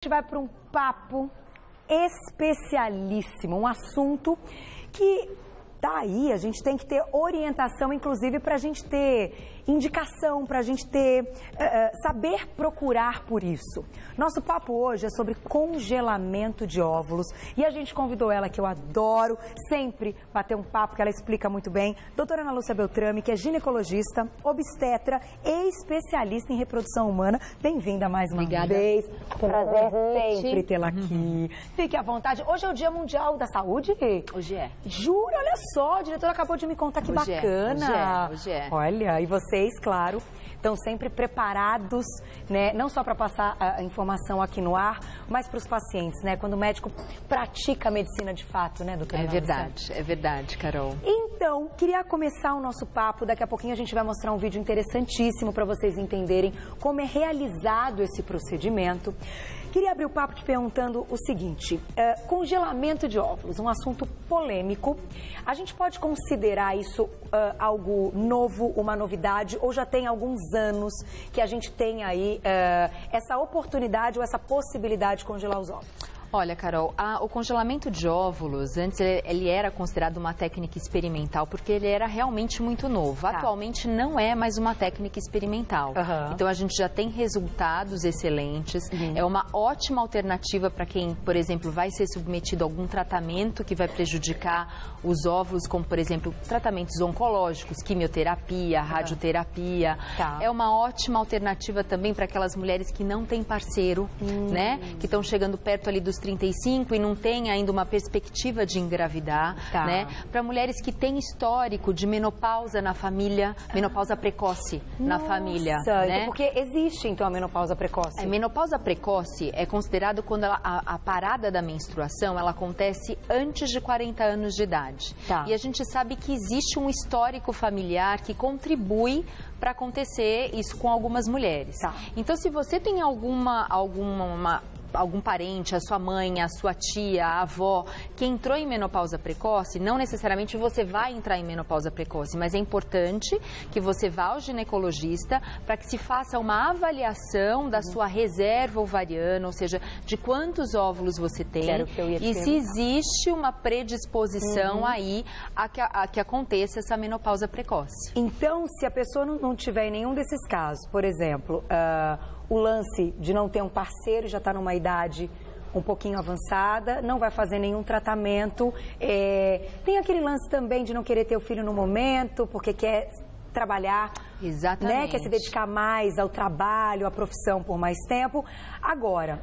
A gente vai para um papo especialíssimo, um assunto que tá aí, a gente tem que ter orientação, inclusive, para a gente ter indicação, para a gente ter, saber procurar por isso. Nosso papo hoje é sobre congelamento de óvulos e a gente convidou ela, que eu adoro sempre bater um papo, que ela explica muito bem, doutora Ana Lúcia Beltrame, que é ginecologista, obstetra e especialista em reprodução humana. Bem-vinda mais uma vez. Prazer sempre tê-la aqui. Fique à vontade. Hoje é o Dia Mundial da Saúde? Hoje é. Jura? Olha só, a diretora acabou de me contar que hoje bacana. Hoje é. Olha, e vocês, claro, estão sempre preparados, né? Não só para passar a informação aqui no ar, mas para os pacientes, né? Quando o médico pratica a medicina de fato, né, doutora? É verdade, Carol. Então, queria começar o nosso papo. Daqui a pouquinho a gente vai mostrar um vídeo interessantíssimo para vocês entenderem como é realizado esse procedimento. Queria abrir o papo te perguntando o seguinte, congelamento de óvulos, um assunto polêmico. A gente pode considerar isso algo novo, uma novidade, ou já tem alguns anos que a gente tem aí essa oportunidade ou essa possibilidade de congelar os óvulos? Olha, Carol, o congelamento de óvulos, antes ele era considerado uma técnica experimental porque ele era realmente muito novo. Tá. Atualmente não é mais uma técnica experimental. Então a gente já tem resultados excelentes. É uma ótima alternativa para quem, por exemplo, vai ser submetido a algum tratamento que vai prejudicar os óvulos, como, por exemplo, tratamentos oncológicos, quimioterapia, radioterapia. Tá. É uma ótima alternativa também para aquelas mulheres que não têm parceiro, né? Que estão chegando perto ali dos 35 e não tem ainda uma perspectiva de engravidar, né? Para mulheres que têm histórico de menopausa na família, menopausa precoce na família, né? Então, porque existe então a menopausa precoce? A menopausa precoce é considerado quando a parada da menstruação ela acontece antes de 40 anos de idade. Tá. E a gente sabe que existe um histórico familiar que contribui para acontecer isso com algumas mulheres. Tá. Então, se você tem algum parente, a sua mãe, a sua tia, a avó, que entrou em menopausa precoce, não necessariamente você vai entrar em menopausa precoce, mas é importante que você vá ao ginecologista para que se faça uma avaliação da sua reserva ovariana, ou seja, de quantos óvulos você tem e se existe uma predisposição aí a que aconteça essa menopausa precoce. Então, se a pessoa não tiver em nenhum desses casos, por exemplo, o lance de não ter um parceiro, já está numa idade um pouquinho avançada, não vai fazer nenhum tratamento. Tem aquele lance também de não querer ter o filho no momento, porque quer trabalhar, né? Quer se dedicar mais ao trabalho, à profissão por mais tempo. Agora,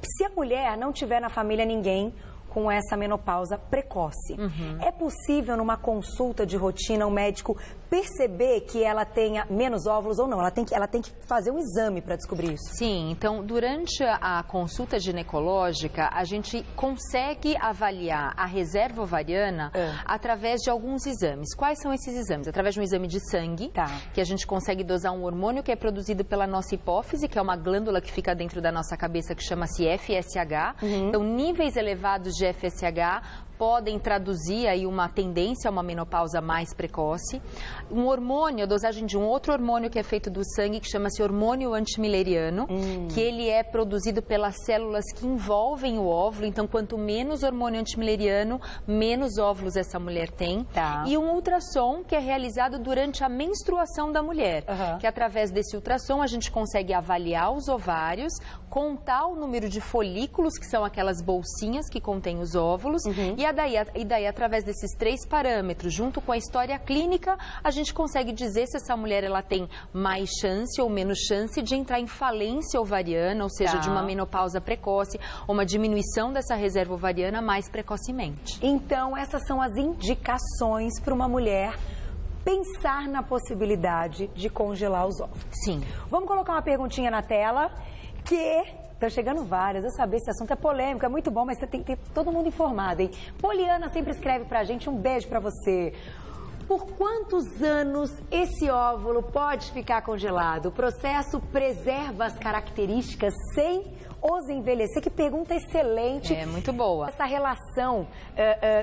se a mulher não tiver na família ninguém com essa menopausa precoce, é possível numa consulta de rotina o médico perceber que ela tenha menos óvulos ou não? Ela tem que fazer um exame para descobrir isso? Sim, então durante a consulta ginecológica a gente consegue avaliar a reserva ovariana através de alguns exames. Quais são esses exames? Através de um exame de sangue, que a gente consegue dosar um hormônio que é produzido pela nossa hipófise, que é uma glândula que fica dentro da nossa cabeça que chama-se FSH. Então níveis elevados de FSH podem traduzir aí uma tendência a uma menopausa mais precoce. Um hormônio, a dosagem de um outro hormônio que é feito do sangue, que chama-se hormônio antimileriano, que ele é produzido pelas células que envolvem o óvulo. Então, quanto menos hormônio antimileriano, menos óvulos essa mulher tem. E um ultrassom que é realizado durante a menstruação da mulher, que através desse ultrassom a gente consegue avaliar os ovários, contar o número de folículos, que são aquelas bolsinhas que contêm os óvulos, e daí, através desses 3 parâmetros, junto com a história clínica, a gente consegue dizer se essa mulher ela tem mais chance ou menos chance de entrar em falência ovariana, ou seja, de uma menopausa precoce, ou uma diminuição dessa reserva ovariana mais precocemente. Então, essas são as indicações para uma mulher pensar na possibilidade de congelar os óvulos. Sim. Vamos colocar uma perguntinha na tela, que... Estão chegando várias, eu saber esse assunto é polêmico, é muito bom, mas tem que ter todo mundo informado, hein? Poliana sempre escreve pra gente, um beijo pra você. Por quantos anos esse óvulo pode ficar congelado? O processo preserva as características sem Ouse Envelhecer, que pergunta excelente. É, muito boa. Essa relação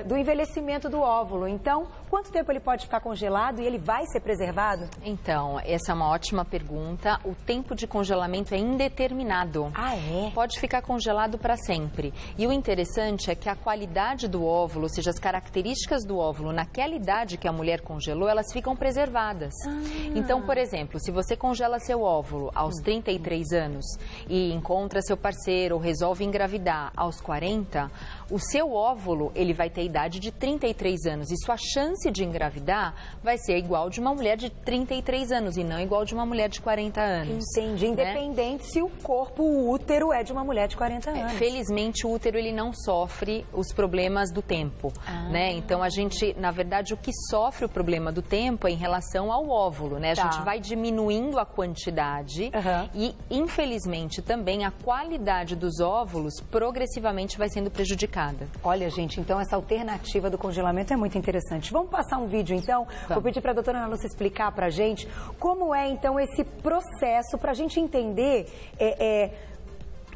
do envelhecimento do óvulo. Então, quanto tempo ele pode ficar congelado e ele vai ser preservado? Então, essa é uma ótima pergunta. O tempo de congelamento é indeterminado. Ah, é? Pode ficar congelado para sempre. E o interessante é que a qualidade do óvulo, ou seja, as características do óvulo naquela idade que a mulher congelou, elas ficam preservadas. Então, por exemplo, se você congela seu óvulo aos 33 anos e encontra seu parceiro ou resolve engravidar aos 40, o seu óvulo, ele vai ter a idade de 33 anos e sua chance de engravidar vai ser igual de uma mulher de 33 anos e não igual de uma mulher de 40 anos. Entendi, independente se o corpo, o útero é de uma mulher de 40 anos. Felizmente, o útero ele não sofre os problemas do tempo, né? Então, a gente, na verdade, o que sofre o problema do tempo é em relação ao óvulo, né? A gente vai diminuindo a quantidade e, infelizmente, também a qualidade dos óvulos progressivamente vai sendo prejudicada. Olha, gente, então essa alternativa do congelamento é muito interessante. Vamos passar um vídeo, então? Vou pedir para a doutora Ana Lúcia explicar para a gente como é, então, esse processo para a gente entender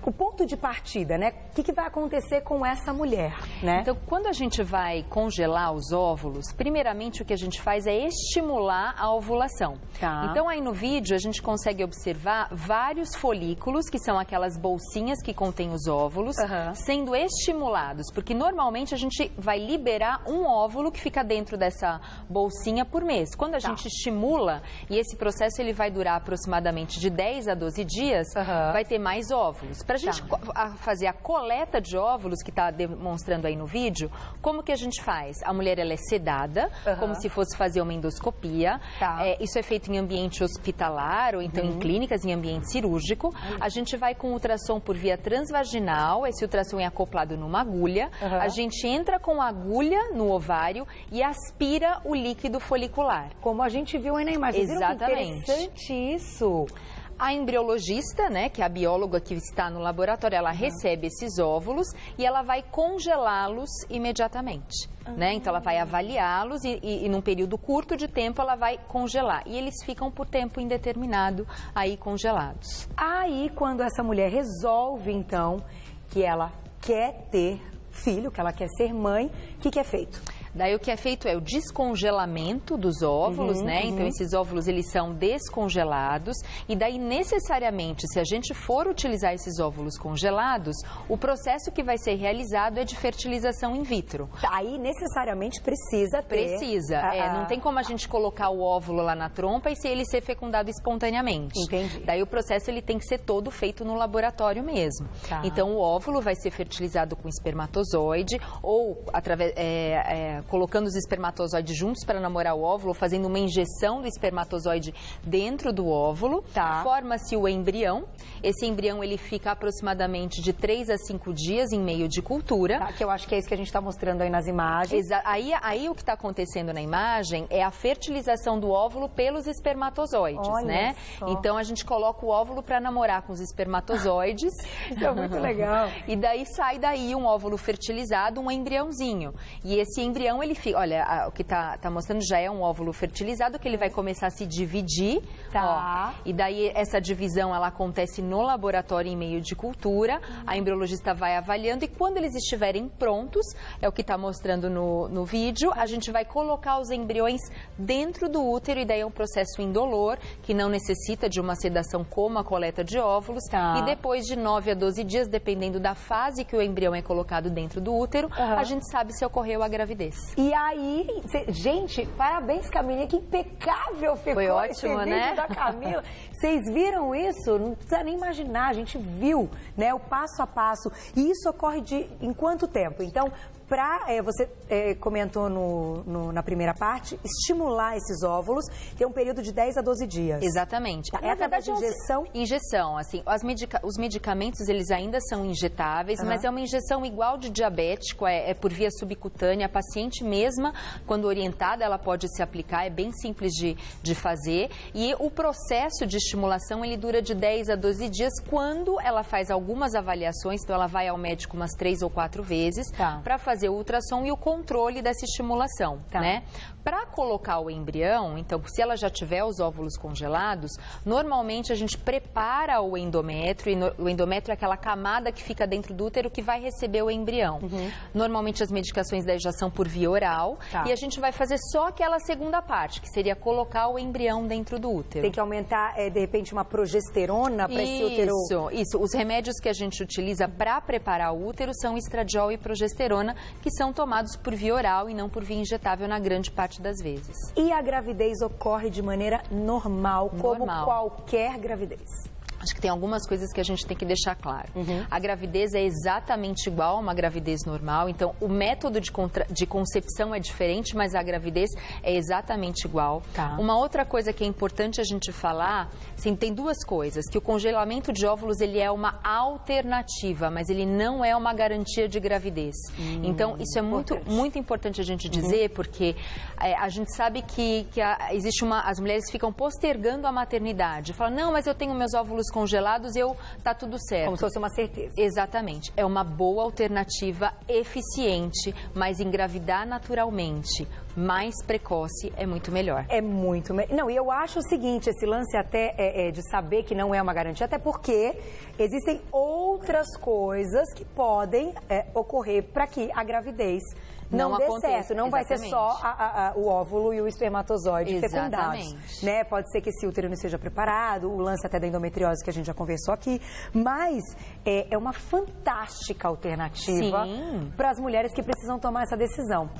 o ponto de partida, né? O que vai acontecer com essa mulher, né? Então, quando a gente vai congelar os óvulos, primeiramente o que a gente faz é estimular a ovulação. Então, aí no vídeo a gente consegue observar vários folículos, que são aquelas bolsinhas que contêm os óvulos, sendo estimulados, porque normalmente a gente vai liberar um óvulo que fica dentro dessa bolsinha por mês. Quando a gente estimula, e esse processo ele vai durar aproximadamente de 10 a 12 dias, vai ter mais óvulos. Para a gente fazer a coleta de óvulos, que está demonstrando aí no vídeo, como que a gente faz? A mulher ela é sedada, como se fosse fazer uma endoscopia. Isso é feito em ambiente hospitalar ou então em clínicas, em ambiente cirúrgico. A gente vai com ultrassom por via transvaginal, esse ultrassom é acoplado numa agulha. A gente entra com a agulha no ovário e aspira o líquido folicular. Como a gente viu aí na imagem. Exatamente. Interessante isso. A embriologista, né, que é a bióloga que está no laboratório, ela recebe esses óvulos e ela vai congelá-los imediatamente. Né? Então, ela vai avaliá-los e num período curto de tempo, ela vai congelar. E eles ficam por tempo indeterminado aí congelados. Aí, quando essa mulher resolve, então, que ela quer ter filho, que ela quer ser mãe, o que é feito? Daí o que é feito é o descongelamento dos óvulos, né? Então esses óvulos eles são descongelados e daí necessariamente, se a gente for utilizar esses óvulos congelados, o processo que vai ser realizado é de fertilização in vitro. Aí necessariamente precisa ter... não tem como a gente colocar o óvulo lá na trompa e se ele ser fecundado espontaneamente. Entendi. Daí o processo ele tem que ser todo feito no laboratório mesmo. Então o óvulo vai ser fertilizado com espermatozoide ou através colocando os espermatozoides juntos para namorar o óvulo, fazendo uma injeção do espermatozoide dentro do óvulo. Forma-se o embrião. Esse embrião ele fica aproximadamente de 3 a 5 dias em meio de cultura. Que eu acho que é isso que a gente está mostrando aí nas imagens. Aí o que está acontecendo na imagem é a fertilização do óvulo pelos espermatozoides, né? Então a gente coloca o óvulo para namorar com os espermatozoides. Isso é muito legal. E daí sai daí um óvulo fertilizado, um embriãozinho. E esse embrião ele fica, olha, o que tá mostrando já é um óvulo fertilizado que ele vai começar a se dividir. E daí essa divisão ela acontece no laboratório em meio de cultura. A embriologista vai avaliando e quando eles estiverem prontos, é o que está mostrando no vídeo, a gente vai colocar os embriões dentro do útero e daí é um processo indolor que não necessita de uma sedação como a coleta de óvulos. E depois de 9 a 12 dias, dependendo da fase que o embrião é colocado dentro do útero, a gente sabe se ocorreu a gravidez. E aí, gente, parabéns, Camilinha, que impecável ficou. Foi ótimo, esse vídeo da Camila. Vocês viram isso? Não precisa nem imaginar, a gente viu, né, o passo a passo. E isso ocorre em quanto tempo? Então, você comentou na primeira parte, estimular esses óvulos, tem um período de 10 a 12 dias. Exatamente. É através de injeção? Injeção, assim, os medicamentos, eles ainda são injetáveis, mas é uma injeção igual de diabético, é por via subcutânea, a paciente mesma, quando orientada, ela pode se aplicar, é bem simples de fazer, e o processo de estimulação, ele dura de 10 a 12 dias, quando ela faz algumas avaliações, então ela vai ao médico umas 3 ou 4 vezes, para fazer fazer o ultrassom e o controle dessa estimulação, né? Para colocar o embrião, então, se ela já tiver os óvulos congelados, normalmente a gente prepara o endométrio, e o endométrio é aquela camada que fica dentro do útero que vai receber o embrião. Normalmente as medicações daí já são por via oral, e a gente vai fazer só aquela segunda parte, que seria colocar o embrião dentro do útero. Tem que aumentar, de repente, uma progesterona para esse útero? Isso. Os remédios que a gente utiliza para preparar o útero são estradiol e progesterona, que são tomados por via oral e não por via injetável na grande parte das vezes. E a gravidez ocorre de maneira normal, como qualquer gravidez? Acho que tem algumas coisas que a gente tem que deixar claro. A gravidez é exatamente igual a uma gravidez normal, então o método de concepção é diferente, mas a gravidez é exatamente igual. Uma outra coisa que é importante a gente falar, assim, tem duas coisas, que o congelamento de óvulos ele é uma alternativa, mas ele não é uma garantia de gravidez. Então isso é muito importante a gente dizer, porque a gente sabe que existe as mulheres ficam postergando a maternidade, falam, não, mas eu tenho meus óvulos congelados, tá tudo certo. Como se fosse uma certeza. Exatamente. É uma boa alternativa, eficiente, mas engravidar naturalmente, mais precoce, é muito melhor. É muito melhor. Não, e eu acho o seguinte, esse lance até de saber que não é uma garantia, até porque existem outras coisas que podem ocorrer para que a gravidez não dê certo. Não vai ser só o óvulo e o espermatozoide fecundados, né? Pode ser que esse útero não seja preparado, o lance até da endometriose que a gente já conversou aqui, mas é uma fantástica alternativa para as mulheres que precisam tomar essa decisão.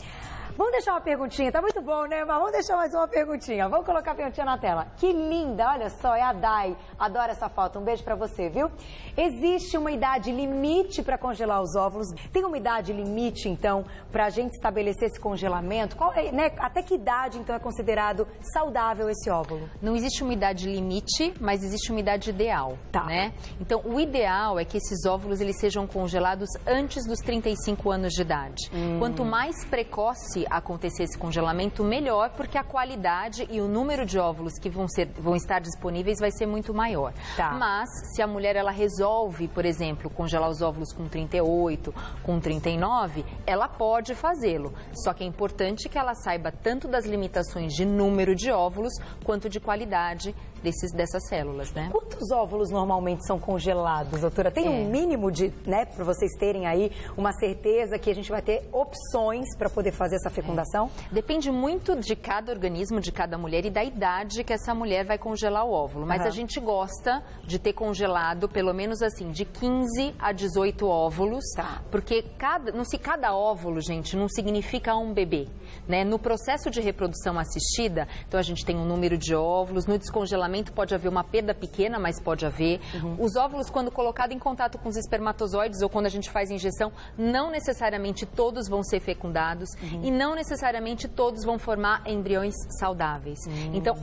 Vamos deixar uma perguntinha, tá muito bom, né? Mas vamos deixar mais uma perguntinha. Vamos colocar a perguntinha na tela. Que linda, olha só, é a Dai. Adoro essa foto. Um beijo pra você, viu? Existe uma idade limite para congelar os óvulos? Tem uma idade limite, então, pra gente estabelecer esse congelamento? Qual é, né? Até que idade, então, é considerado saudável esse óvulo? Não existe uma idade limite, mas existe uma idade ideal, né? Então, o ideal é que esses óvulos eles sejam congelados antes dos 35 anos de idade. Quanto mais precoce acontecer esse congelamento, melhor, porque a qualidade e o número de óvulos que vão estar disponíveis vai ser muito maior. Mas, se a mulher ela resolve, por exemplo, congelar os óvulos com 38, com 39, ela pode fazê-lo. Só que é importante que ela saiba tanto das limitações de número de óvulos, quanto de qualidade dessas células, né? Quantos óvulos normalmente são congelados, doutora? Tem um mínimo né, para vocês terem aí uma certeza que a gente vai ter opções para poder fazer essa fecundação? Depende muito de cada organismo, de cada mulher e da idade que essa mulher vai congelar o óvulo. Mas a gente gosta de ter congelado pelo menos assim, de 15 a 18 óvulos, porque cada óvulo, gente, não significa um bebê, né? No processo de reprodução assistida, então a gente tem um número de óvulos, no descongelamento pode haver uma perda pequena, mas pode haver. Os óvulos, quando colocados em contato com os espermatozoides ou quando a gente faz injeção, não necessariamente todos vão ser fecundados e não necessariamente todos vão formar embriões saudáveis. Então,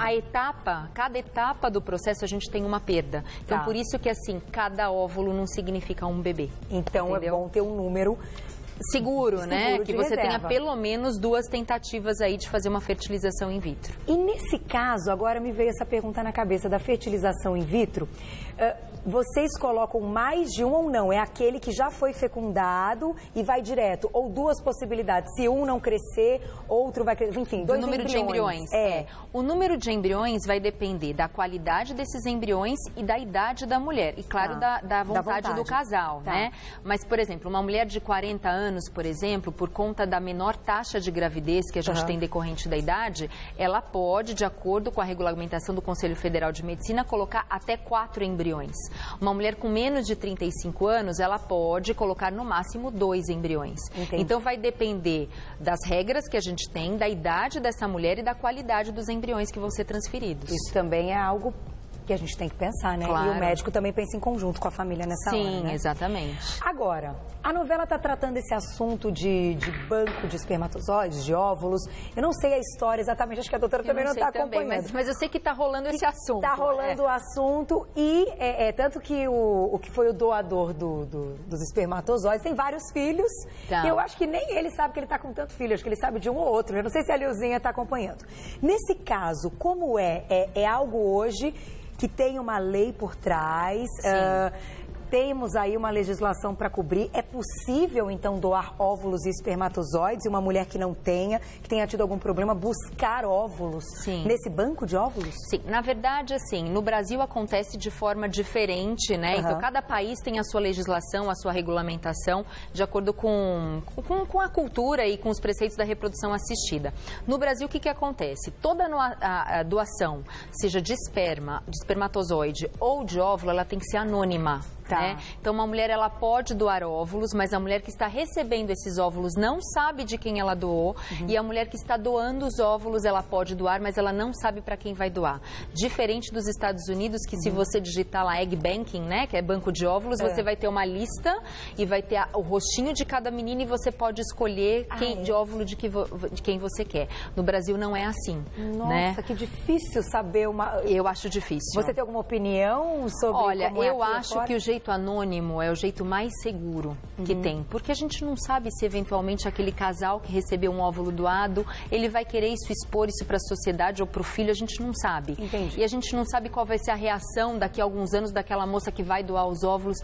cada etapa do processo a gente tem uma perda. Então, por isso que assim, cada óvulo não significa um bebê. Então, é bom ter um número seguro, né? Que você tenha pelo menos 2 tentativas aí de fazer uma fertilização in vitro. E nesse caso, agora me veio essa pergunta na cabeça da fertilização in vitro. Vocês colocam mais de um ou não? É aquele que já foi fecundado e vai direto? Ou 2 possibilidades? Se um não crescer, outro vai crescer. Enfim, 2 número de embriões. O número de embriões vai depender da qualidade desses embriões e da idade da mulher. E, claro, da vontade do casal, né? Mas, por exemplo, uma mulher de 40 anos, por exemplo, por conta da menor taxa de gravidez que a gente tem decorrente da idade, ela pode, de acordo com a regulamentação do Conselho Federal de Medicina, colocar até 4 embriões. Uma mulher com menos de 35 anos, ela pode colocar no máximo 2 embriões. Então vai depender das regras que a gente tem, da idade dessa mulher e da qualidade dos embriões que vão ser transferidos. Isso também é algo que a gente tem que pensar, né? Claro. E o médico também pensa em conjunto com a família nessa hora, né? Sim, exatamente. Agora, a novela está tratando esse assunto de banco de espermatozoides, de óvulos. Eu não sei a história exatamente, acho que a doutora também não está acompanhando. Mas eu sei que está rolando esse assunto. Está rolando o assunto e tanto que o que foi o doador dos espermatozoides tem vários filhos. E eu acho que nem ele sabe que ele está com tanto filho, acho que ele sabe de um ou outro. Eu não sei se a Lilzinha está acompanhando. Nesse caso, como é algo hoje que tem uma lei por trás, temos aí uma legislação para cobrir. É possível, então, doar óvulos e espermatozoides? E uma mulher que não tenha, que tenha tido algum problema, buscar óvulos nesse banco de óvulos? Sim, na verdade, assim, no Brasil acontece de forma diferente, né? Então, cada país tem a sua legislação, a sua regulamentação, de acordo com a cultura e com os preceitos da reprodução assistida. No Brasil, o que acontece? Toda a doação, seja de esperma, de espermatozoide ou de óvulo, ela tem que ser anônima. Né? Então, uma mulher ela pode doar óvulos, mas a mulher que está recebendo esses óvulos não sabe de quem ela doou. E a mulher que está doando os óvulos, ela pode doar, mas ela não sabe para quem vai doar. Diferente dos Estados Unidos, que se você digitar lá Egg Banking, né, que é banco de óvulos, você vai ter uma lista e vai ter o rostinho de cada menina e você pode escolher de óvulo de quem você quer. No Brasil não é assim. Nossa, que difícil saber uma... Eu acho difícil. Você tem alguma opinião sobre como eu acho que o jeito anônimo é o jeito mais seguro que tem, porque a gente não sabe se eventualmente aquele casal que recebeu um óvulo doado, ele vai querer expor isso para a sociedade ou para o filho, a gente não sabe. Entendi. E a gente não sabe qual vai ser a reação daqui a alguns anos daquela moça que vai doar os óvulos.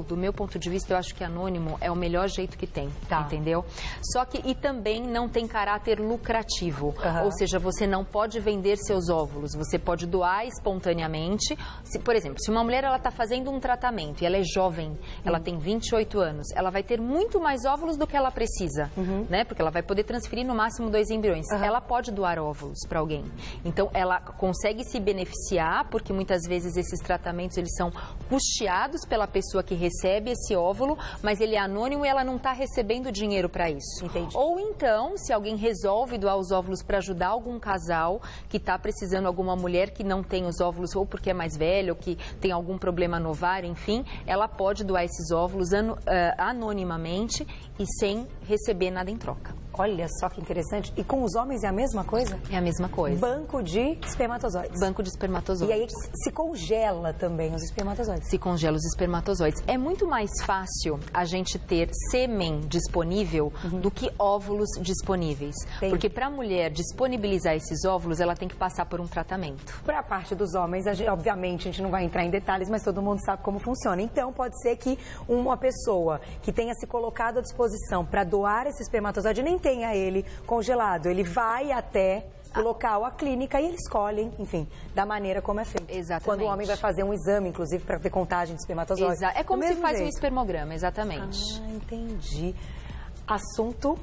Do meu ponto de vista, eu acho que anônimo é o melhor jeito que tem, entendeu? Só que, e também não tem caráter lucrativo, ou seja, você não pode vender seus óvulos, você pode doar espontaneamente. Por exemplo, se uma mulher está fazendo um tratamento e ela é jovem, ela tem 28 anos, ela vai ter muito mais óvulos do que ela precisa, né? Porque ela vai poder transferir no máximo 2 embriões. Ela pode doar óvulos para alguém. Então, ela consegue se beneficiar, porque muitas vezes esses tratamentos eles são custeados pela pessoa que recebe esse óvulo, mas ele é anônimo e ela não está recebendo dinheiro para isso. Entendi. Ou então, se alguém resolve doar os óvulos para ajudar algum casal que está precisando, alguma mulher que não tem os óvulos, ou porque é mais velha, ou que tem algum problema no ovário, enfim, ela pode doar esses óvulos anonimamente e sem receber nada em troca. Olha só que interessante. E com os homens é a mesma coisa? É a mesma coisa. Banco de espermatozoides. Banco de espermatozoides. E aí se congela também os espermatozoides. Se congela os espermatozoides. É muito mais fácil a gente ter sêmen disponível do que óvulos disponíveis. Entendi. Porque para a mulher disponibilizar esses óvulos, ela tem que passar por um tratamento. Para a parte dos homens, obviamente a gente não vai entrar em detalhes, mas todo mundo sabe como funciona. Então pode ser que uma pessoa que tenha se colocado à disposição para doar esse espermatozoide nem tenha ele congelado. Ele vai até o local, a clínica, e eles escolhem, enfim, da maneira como é feito. Exatamente. Quando o homem vai fazer um exame, inclusive, para ter contagem de espermatozoides. É como se faz jeito. um espermograma, exatamente. Entendi. Assunto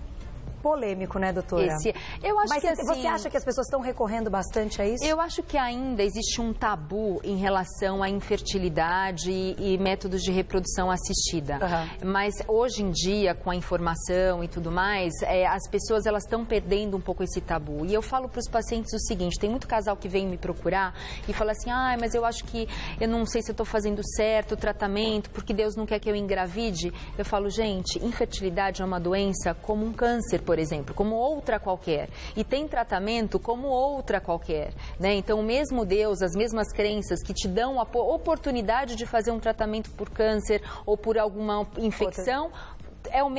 polêmico, né, doutora? Eu acho que você acha que as pessoas estão recorrendo bastante a isso? Eu acho que ainda existe um tabu em relação à infertilidade e métodos de reprodução assistida. Mas hoje em dia, com a informação e tudo mais, as pessoas elas estão perdendo um pouco esse tabu. E eu falo para os pacientes o seguinte: tem muito casal que vem me procurar e fala assim: mas eu acho que eu não sei se eu estou fazendo certo o tratamento, porque Deus não quer que eu engravide. Eu falo, gente, infertilidade é uma doença como um câncer, por exemplo, como outra qualquer. E tem tratamento como outra qualquer, né? Então, o mesmo Deus, as mesmas crenças que te dão a oportunidade de fazer um tratamento por câncer ou por alguma infecção, é a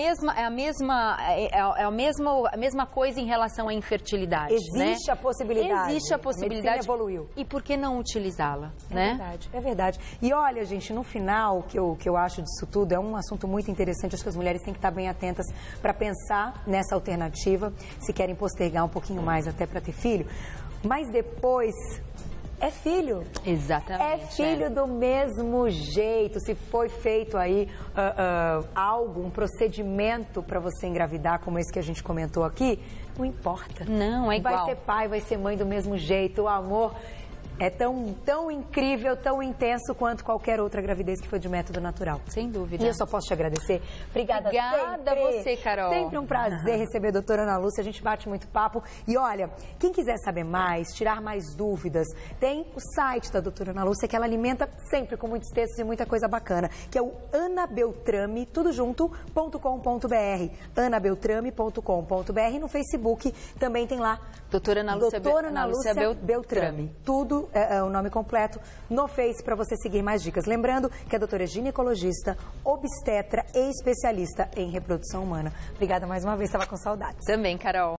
mesma coisa em relação à infertilidade. Existe, né? A possibilidade. Existe a possibilidade. A medicina evoluiu. E por que não utilizá-la, né? Verdade, é verdade. E olha, gente, no final, o que eu acho disso tudo é um assunto muito interessante. Acho que as mulheres têm que estar bem atentas para pensar nessa alternativa, se querem postergar um pouquinho mais até para ter filho. Mas depois... é filho. Exatamente. É filho do mesmo jeito. Se foi feito aí um procedimento para você engravidar, como esse que a gente comentou aqui, não importa. Não, é igual. Vai ser pai, vai ser mãe do mesmo jeito. O amor é tão incrível, tão intenso quanto qualquer outra gravidez que foi de método natural. Sem dúvida. E eu só posso te agradecer. Obrigada a você, Carol. Sempre um prazer receber a doutora Ana Lúcia. A gente bate muito papo. E olha, quem quiser saber mais, tirar mais dúvidas, tem o site da doutora Ana Lúcia, que ela alimenta sempre com muitos textos e muita coisa bacana, que é o anabeltrame, tudo junto.com.br. anabeltrame.com.br. E no Facebook também tem lá doutora Ana Lúcia Beltrame. Tudo é o nome completo no Face para você seguir mais dicas. Lembrando que a doutora é ginecologista, obstetra e especialista em reprodução humana. Obrigada mais uma vez, estava com saudades. Também, Carol.